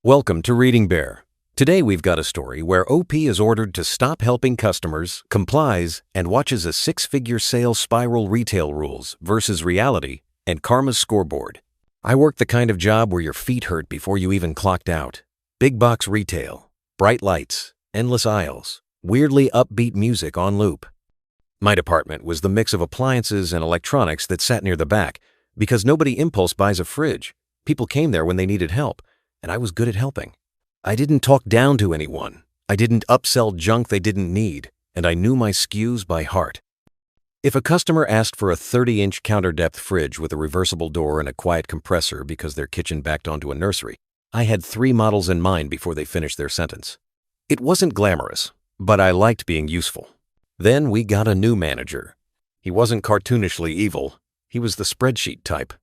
Welcome to ReadingBear. Today we've got a story where OP is ordered to stop helping customers, complies, and watches a six-figure sales spiral. Retail rules versus reality and karma's scoreboard. I work the kind of job where your feet hurt before you even clocked out. Big box retail, bright lights, endless aisles, weirdly upbeat music on loop. My department was the mix of appliances and electronics that sat near the back because nobody impulse buys a fridge. People came there when they needed help, and I was good at helping. I didn't talk down to anyone. I didn't upsell junk they didn't need, and I knew my SKUs by heart. If a customer asked for a 30-inch counter-depth fridge with a reversible door and a quiet compressor because their kitchen backed onto a nursery, I had 3 models in mind before they finished their sentence. It wasn't glamorous, but I liked being useful. Then we got a new manager. He wasn't cartoonishly evil. He was the spreadsheet type.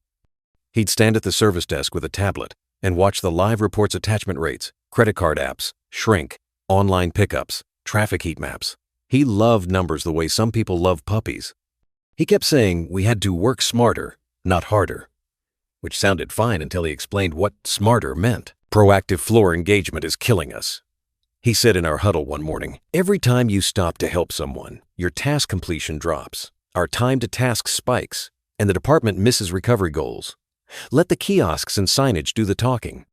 He'd stand at the service desk with a tablet and watch the live reports attachment rates, credit card apps, shrink, online pickups, traffic heat maps. He loved numbers the way some people love puppies. He kept saying we had to work smarter, not harder, which sounded fine until he explained what smarter meant. Proactive floor engagement is killing us. He said in our huddle one morning, every time you stop to help someone, your task completion drops, our time to task spikes, and the department misses recovery goals. Let the kiosks and signage do the talking.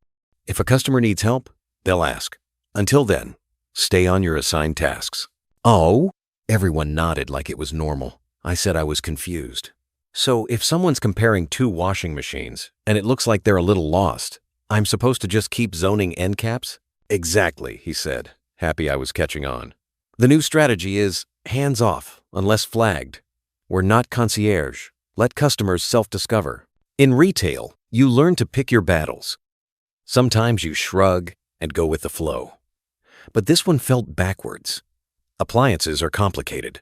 If a customer needs help, they'll ask. Until then, stay on your assigned tasks. Oh? Everyone nodded like it was normal. I said I was confused. So if someone's comparing 2 washing machines and it looks like they're a little lost, I'm supposed to just keep zoning end caps? Exactly, he said, happy I was catching on. The new strategy is hands off unless flagged. We're not concierge. Let customers self-discover. In retail, you learn to pick your battles. Sometimes you shrug and go with the flow. But this one felt backwards. Appliances are complicated.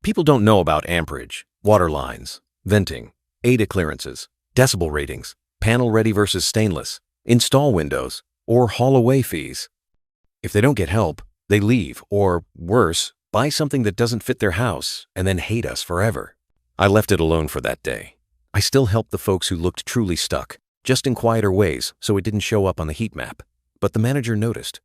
People don't know about amperage, water lines, venting, ADA clearances, decibel ratings, panel ready versus stainless, install windows, or haul away fees. If they don't get help, they leave, or worse, buy something that doesn't fit their house and then hate us forever. I left it alone for that day. I still helped the folks who looked truly stuck, just in quieter ways so it didn't show up on the heat map. But the manager noticed.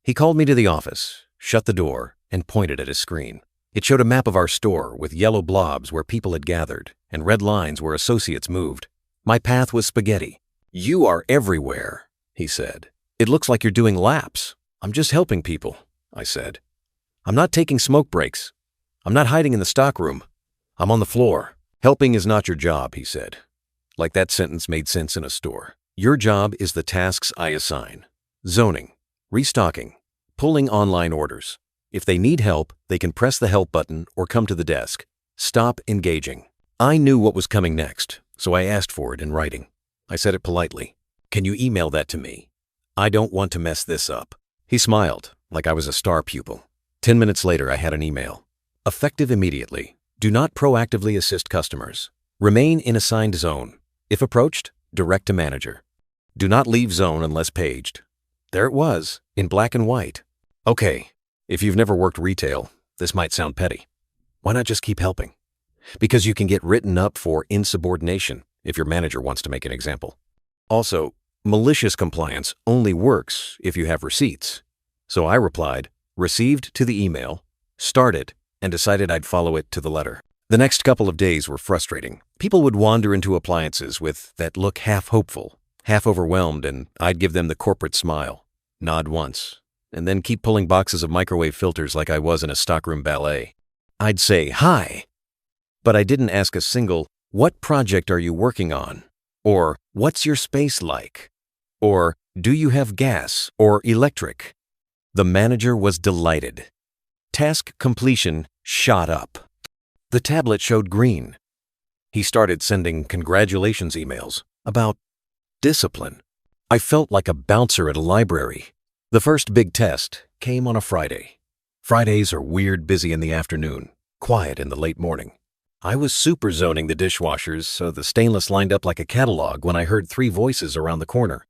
He called me to the office, shut the door, and pointed at his screen. It showed a map of our store with yellow blobs where people had gathered and red lines where associates moved. My path was spaghetti. You are everywhere, he said. It looks like you're doing laps. I'm just helping people, I said. I'm not taking smoke breaks. I'm not hiding in the stockroom. I'm on the floor. Helping is not your job, he said. Like that sentence made sense in a store. Your job is the tasks I assign. Zoning, restocking, pulling online orders. If they need help, they can press the help button or come to the desk. Stop engaging. I knew what was coming next, so I asked for it in writing. I said it politely. Can you email that to me? I don't want to mess this up. He smiled, like I was a star pupil. 10 minutes later, I had an email. Effective immediately. Do not proactively assist customers. Remain in assigned zone. If approached, direct to manager. Do not leave zone unless paged. There it was, in black and white. Okay, if you've never worked retail, this might sound petty. Why not just keep helping? Because you can get written up for insubordination if your manager wants to make an example. Also, malicious compliance only works if you have receipts. So I replied, received to the email, started, and decided I'd follow it to the letter. The next couple of days were frustrating. People would wander into appliances with that look half hopeful, half overwhelmed, and I'd give them the corporate smile, nod once, and then keep pulling boxes of microwave filters like I was in a stockroom ballet. I'd say, hi, but I didn't ask a single, what project are you working on? Or, what's your space like? Or, do you have gas or electric? The manager was delighted. Task completion shot up. The tablet showed green. He started sending congratulations emails about discipline. I felt like a bouncer at a library. The first big test came on a Friday. Fridays are weird busy in the afternoon, quiet in the late morning. I was super zoning the dishwashers so the stainless lined up like a catalog when I heard 3 voices around the corner.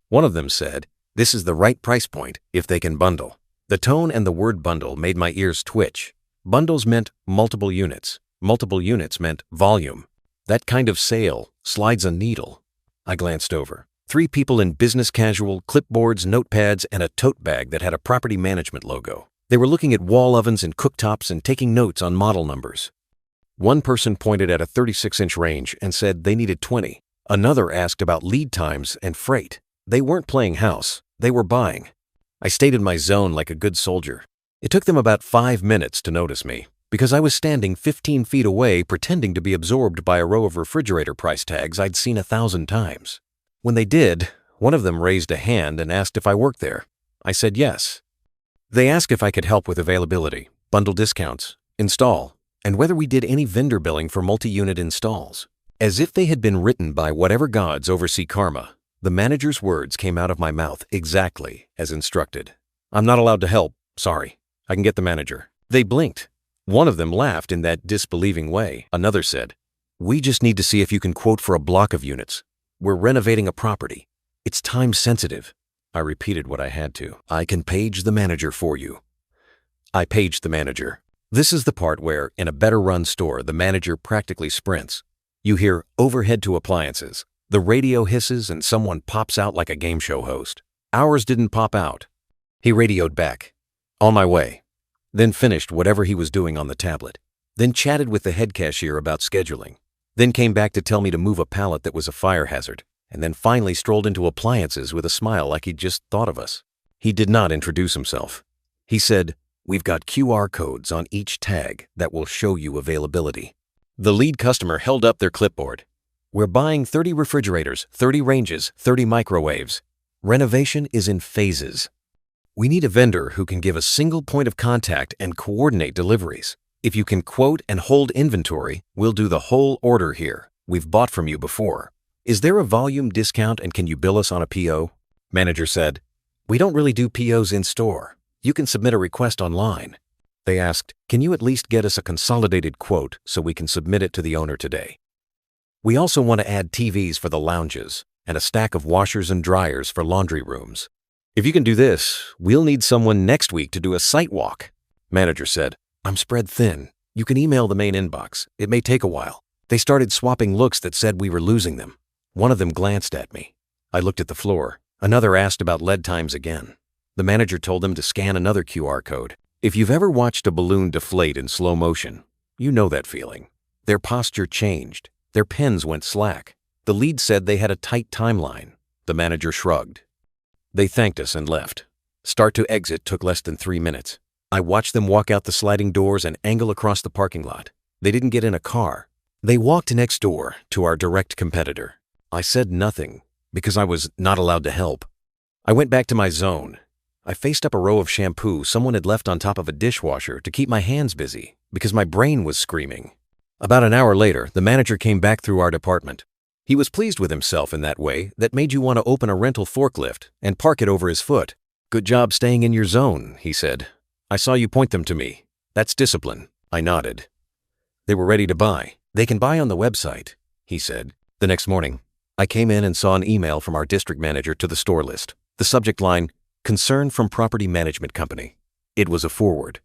One of them said, this is the right price point if they can bundle. The tone and the word bundle made my ears twitch. Bundles meant multiple units. Multiple units meant volume. That kind of sale slides a needle. I glanced over. 3 people in business casual, clipboards, notepads, and a tote bag that had a property management logo. They were looking at wall ovens and cooktops and taking notes on model numbers. One person pointed at a 36-inch range and said they needed 20. Another asked about lead times and freight. They weren't playing house, they were buying. I stayed in my zone like a good soldier. It took them about 5 minutes to notice me, because I was standing 15 feet away pretending to be absorbed by a row of refrigerator price tags I'd seen 1,000 times. When they did, one of them raised a hand and asked if I worked there. I said yes. They asked if I could help with availability, bundle discounts, install, and whether we did any vendor billing for multi-unit installs. As if they had been written by whatever gods oversee karma, the manager's words came out of my mouth exactly as instructed. I'm not allowed to help, sorry. I can get the manager. They blinked. One of them laughed in that disbelieving way. Another said, we just need to see if you can quote for a block of units. We're renovating a property. It's time sensitive. I repeated what I had to. I can page the manager for you. I paged the manager. This is the part where, in a better run store, the manager practically sprints. You hear overhead to appliances. The radio hisses and someone pops out like a game show host. Ours didn't pop out. He radioed back. On my way. Then finished whatever he was doing on the tablet. Then chatted with the head cashier about scheduling. Then came back to tell me to move a pallet that was a fire hazard. And then finally strolled into appliances with a smile like he'd just thought of us. He did not introduce himself. He said, we've got QR codes on each tag that will show you availability. The lead customer held up their clipboard. We're buying 30 refrigerators, 30 ranges, 30 microwaves. Renovation is in phases. We need a vendor who can give a single point of contact and coordinate deliveries. If you can quote and hold inventory, we'll do the whole order here. We've bought from you before. Is there a volume discount and can you bill us on a PO? Manager said, we don't really do POs in store. You can submit a request online. They asked, can you at least get us a consolidated quote so we can submit it to the owner today? We also want to add TVs for the lounges and a stack of washers and dryers for laundry rooms. If you can do this, we'll need someone next week to do a site walk. Manager said, I'm spread thin. You can email the main inbox. It may take a while. They started swapping looks that said we were losing them. One of them glanced at me. I looked at the floor. Another asked about lead times again. The manager told them to scan another QR code. If you've ever watched a balloon deflate in slow motion, you know that feeling. Their posture changed. Their pens went slack. The lead said they had a tight timeline. The manager shrugged. They thanked us and left. Start to exit took less than 3 minutes. I watched them walk out the sliding doors and angle across the parking lot. They didn't get in a car. They walked next door to our direct competitor. I said nothing because I was not allowed to help. I went back to my zone. I faced up a row of shampoo someone had left on top of a dishwasher to keep my hands busy because my brain was screaming. About an hour later, the manager came back through our department. He was pleased with himself in that way that made you want to open a rental forklift and park it over his foot. Good job staying in your zone, he said. I saw you point them to me. That's discipline. I nodded. They were ready to buy. They can buy on the website, he said. The next morning, I came in and saw an email from our district manager to the store list. The subject line, Concern from Property Management Company. It was a forward.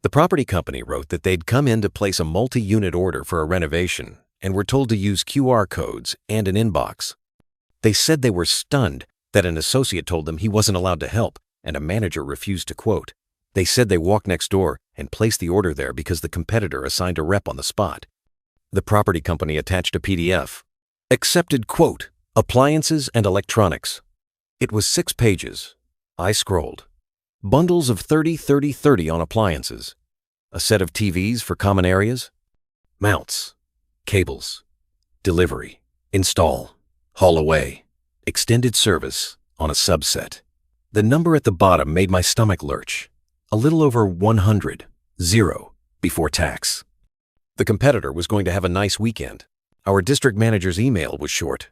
The property company wrote that they'd come in to place a multi-unit order for a renovation and were told to use QR codes and an inbox. They said they were stunned that an associate told them he wasn't allowed to help and a manager refused to quote. They said they walked next door and placed the order there because the competitor assigned a rep on the spot. The property company attached a PDF. Accepted quote, Appliances and Electronics. It was 6 pages. I scrolled. Bundles of 30, 30, 30 on appliances. A set of TVs for common areas. Mounts. Cables. Delivery. Install. Haul away. Extended service on a subset. The number at the bottom made my stomach lurch. A little over 100. 0 before tax. The competitor was going to have a nice weekend. Our district manager's email was short.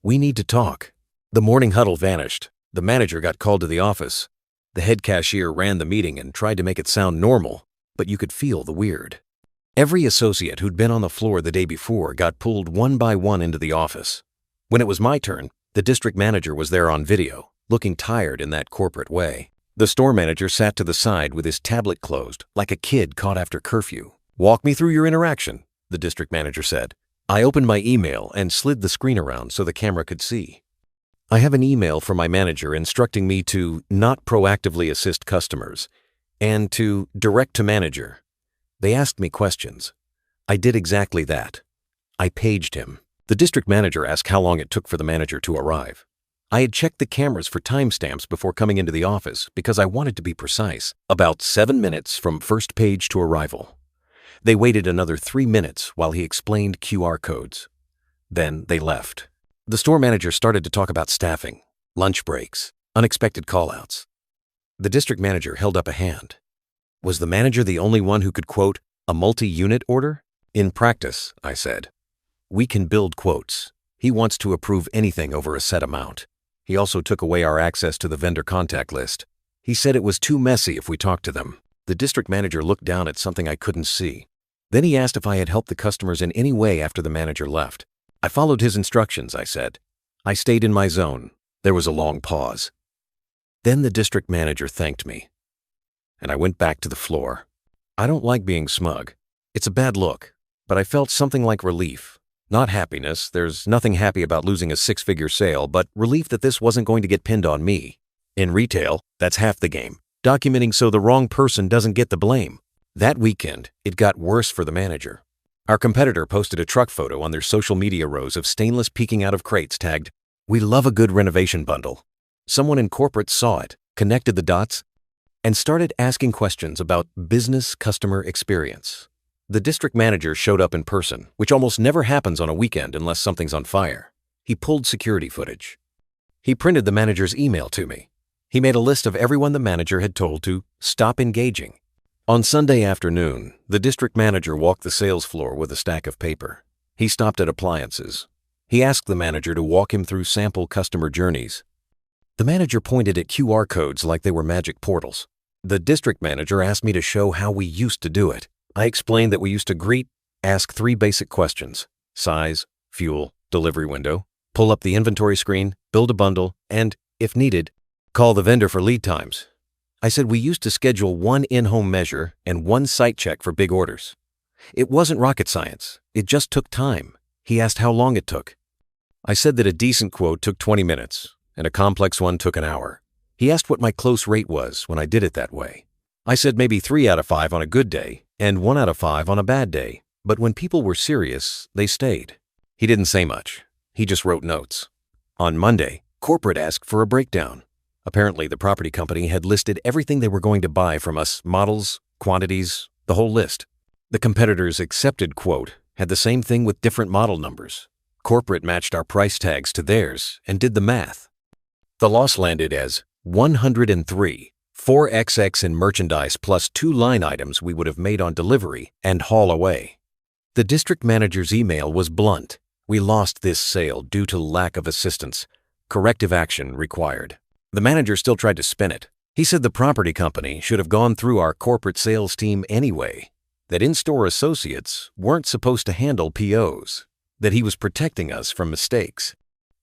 We need to talk. The morning huddle vanished. The manager got called to the office. The head cashier ran the meeting and tried to make it sound normal, but you could feel the weird. Every associate who'd been on the floor the day before got pulled one by one into the office. When it was my turn, the district manager was there on video, looking tired in that corporate way. The store manager sat to the side with his tablet closed, like a kid caught after curfew. Walk me through your interaction, the district manager said. I opened my email and slid the screen around so the camera could see. I have an email from my manager instructing me to not proactively assist customers and to direct to manager. They asked me questions. I did exactly that. I paged him. The district manager asked how long it took for the manager to arrive. I had checked the cameras for timestamps before coming into the office because I wanted to be precise. About 7 minutes from first page to arrival. They waited another 3 minutes while he explained QR codes. Then they left. The store manager started to talk about staffing, lunch breaks, unexpected call-outs. The district manager held up a hand. Was the manager the only one who could quote a multi-unit order? In practice, I said, we can build quotes. He wants to approve anything over a set amount. He also took away our access to the vendor contact list. He said it was too messy if we talked to them. The district manager looked down at something I couldn't see. Then he asked if I had helped the customers in any way after the manager left. I followed his instructions, I said. I stayed in my zone. There was a long pause. Then the district manager thanked me, and I went back to the floor. I don't like being smug. It's a bad look, but I felt something like relief. Not happiness, there's nothing happy about losing a 6-figure sale, but relief that this wasn't going to get pinned on me. In retail, that's half the game. Documenting so the wrong person doesn't get the blame. That weekend, it got worse for the manager. Our competitor posted a truck photo on their social media rows of stainless peeking out of crates tagged, "We love a good renovation bundle." Someone in corporate saw it, connected the dots, and started asking questions about business customer experience. The district manager showed up in person, which almost never happens on a weekend unless something's on fire. He pulled security footage. He printed the manager's email to me. He made a list of everyone the manager had told to stop engaging. On Sunday afternoon, the district manager walked the sales floor with a stack of paper. He stopped at appliances. He asked the manager to walk him through sample customer journeys. The manager pointed at QR codes like they were magic portals. The district manager asked me to show how we used to do it. I explained that we used to ask 3 basic questions: size, fuel, delivery window, pull up the inventory screen, build a bundle, and, if needed, call the vendor for lead times. I said we used to schedule 1 in-home measure and 1 site check for big orders. It wasn't rocket science. It just took time. He asked how long it took. I said that a decent quote took 20 minutes and a complex one took an hour. He asked what my close rate was when I did it that way. I said maybe 3 out of 5 on a good day and 1 out of 5 on a bad day, but when people were serious, they stayed. He didn't say much. He just wrote notes. On Monday, corporate asked for a breakdown. Apparently, the property company had listed everything they were going to buy from us: models, quantities, the whole list. The competitor's accepted quote had the same thing with different model numbers. Corporate matched our price tags to theirs and did the math. The loss landed as 103, 4XX in merchandise plus 2 line items we would have made on delivery and haul away. The district manager's email was blunt. We lost this sale due to lack of assistance. Corrective action required. The manager still tried to spin it. He said the property company should have gone through our corporate sales team anyway, that in-store associates weren't supposed to handle POs, that he was protecting us from mistakes.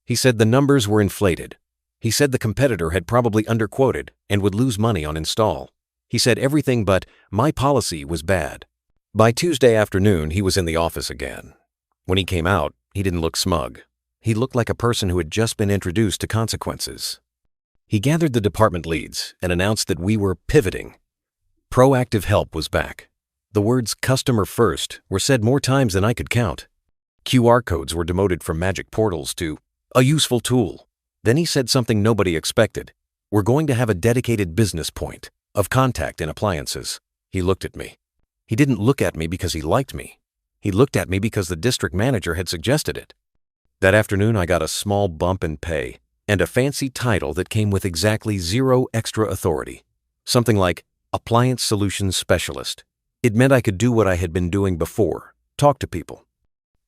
He said the numbers were inflated. He said the competitor had probably underquoted and would lose money on install. He said everything but my policy was bad. By Tuesday afternoon, he was in the office again. When he came out, he didn't look smug. He looked like a person who had just been introduced to consequences. He gathered the department leads and announced that we were pivoting. Proactive help was back. The words "customer first" were said more times than I could count. QR codes were demoted from magic portals to a useful tool. Then he said something nobody expected. We're going to have a dedicated business point of contact in appliances. He looked at me. He didn't look at me because he liked me. He looked at me because the district manager had suggested it. That afternoon, I got a small bump in pay and a fancy title that came with exactly 0 extra authority. Something like Appliance Solutions Specialist. It meant I could do what I had been doing before: talk to people,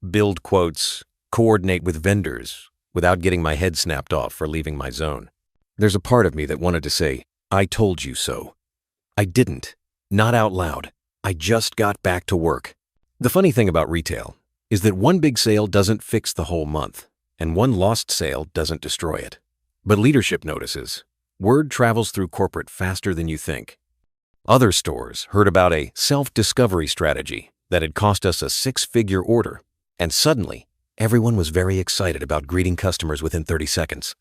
build quotes, coordinate with vendors, without getting my head snapped off for leaving my zone. There's a part of me that wanted to say, "I told you so." I didn't. Not out loud. I just got back to work. The funny thing about retail is that one big sale doesn't fix the whole month, and one lost sale doesn't destroy it. But leadership notices. Word travels through corporate faster than you think. Other stores heard about a self-discovery strategy that had cost us a 6-figure order, and suddenly, everyone was very excited about greeting customers within 30 seconds.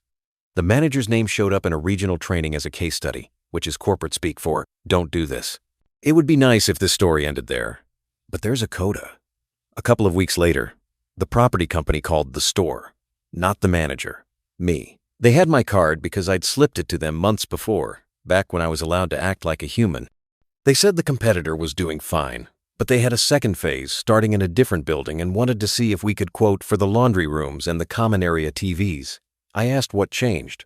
The manager's name showed up in a regional training as a case study, which is corporate speak for "don't do this." It would be nice if this story ended there, but there's a coda. A couple of weeks later, the property company called the store, not the manager, me. They had my card because I'd slipped it to them months before, back when I was allowed to act like a human. They said the competitor was doing fine, but they had a second phase starting in a different building and wanted to see if we could quote for the laundry rooms and the common area TVs. I asked what changed.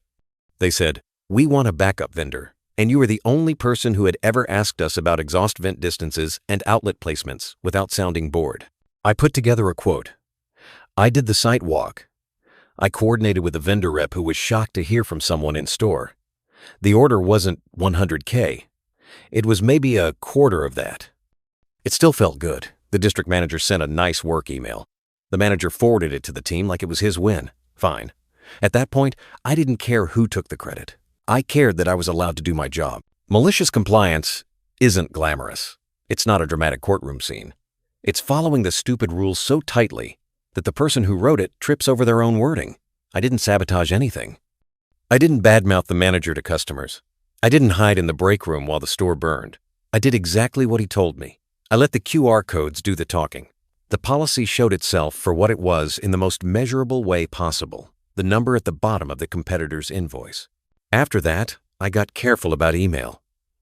They said, "We want a backup vendor, and you are the only person who had ever asked us about exhaust vent distances and outlet placements without sounding bored." I put together a quote. I did the site walk. I coordinated with a vendor rep who was shocked to hear from someone in store. The order wasn't $100K. It was maybe a quarter of that. It still felt good. The district manager sent a nice work email. The manager forwarded it to the team like it was his win. Fine. At that point, I didn't care who took the credit. I cared that I was allowed to do my job. Malicious compliance isn't glamorous. It's not a dramatic courtroom scene. It's following the stupid rules so tightly that the person who wrote it trips over their own wording. I didn't sabotage anything. I didn't badmouth the manager to customers. I didn't hide in the break room while the store burned. I did exactly what he told me. I let the QR codes do the talking. The policy showed itself for what it was in the most measurable way possible, the number at the bottom of the competitor's invoice. After that, I got careful about email.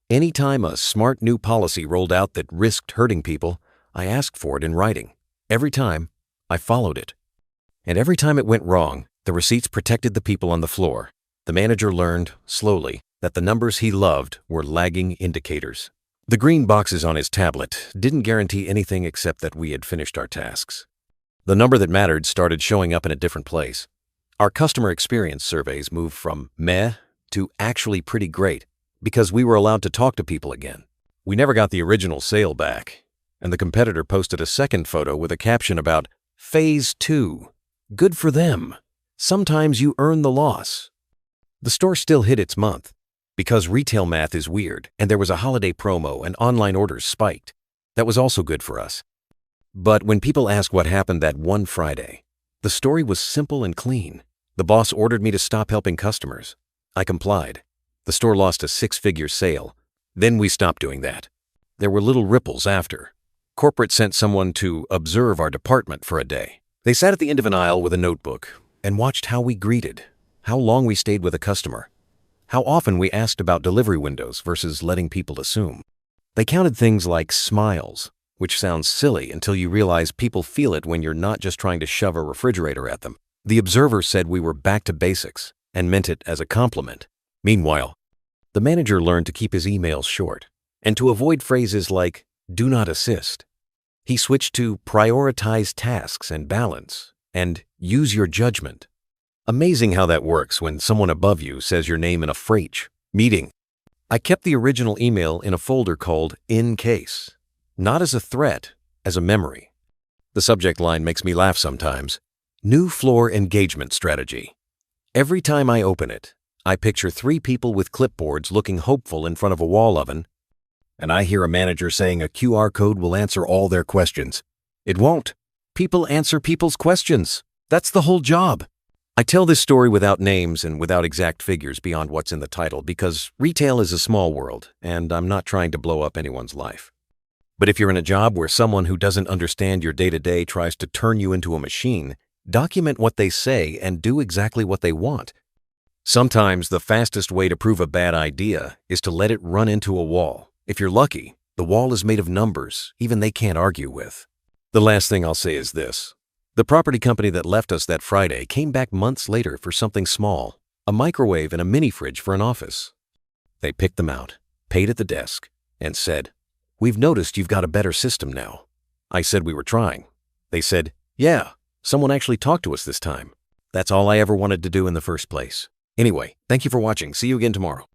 Anytime a smart new policy rolled out that risked hurting people, I asked for it in writing. Every time, I followed it. And every time it went wrong, the receipts protected the people on the floor. The manager learned, slowly, that the numbers he loved were lagging indicators. The green boxes on his tablet didn't guarantee anything except that we had finished our tasks. The number that mattered started showing up in a different place. Our customer experience surveys moved from meh to actually pretty great because we were allowed to talk to people again. We never got the original sale back, and the competitor posted a second photo with a caption about Phase 2. Good for them. Sometimes you earn the loss. The store still hit its month because retail math is weird and there was a holiday promo and online orders spiked. That was also good for us. But when people ask what happened that one Friday, the story was simple and clean. The boss ordered me to stop helping customers. I complied. The store lost a six-figure sale. Then we stopped doing that. There were little ripples after. Corporate sent someone to observe our department for a day. They sat at the end of an aisle with a notebook and watched how we greeted, how long we stayed with a customer, how often we asked about delivery windows versus letting people assume. They counted things like smiles, which sounds silly until you realize people feel it when you're not just trying to shove a refrigerator at them. The observer said we were back to basics and meant it as a compliment. Meanwhile, the manager learned to keep his emails short and to avoid phrases like "do not assist." He switched to "prioritize tasks and balance" and "use your judgment." Amazing how that works when someone above you says your name in a French meeting. I kept the original email in a folder called "In Case," not as a threat, as a memory. The subject line makes me laugh sometimes. New floor engagement strategy. Every time I open it, I picture 3 people with clipboards looking hopeful in front of a wall oven, and I hear a manager saying a QR code will answer all their questions. It won't. People answer people's questions. That's the whole job. I tell this story without names and without exact figures beyond what's in the title because retail is a small world and I'm not trying to blow up anyone's life. But if you're in a job where someone who doesn't understand your day-to-day tries to turn you into a machine, document what they say and do exactly what they want. Sometimes the fastest way to prove a bad idea is to let it run into a wall. If you're lucky, the wall is made of numbers even they can't argue with. The last thing I'll say is this. The property company that left us that Friday came back months later for something small, a microwave and a mini fridge for an office. They picked them out, paid at the desk, and said, "We've noticed you've got a better system now." I said we were trying. They said, "Yeah, someone actually talked to us this time." That's all I ever wanted to do in the first place. Anyway, thank you for watching. See you again tomorrow.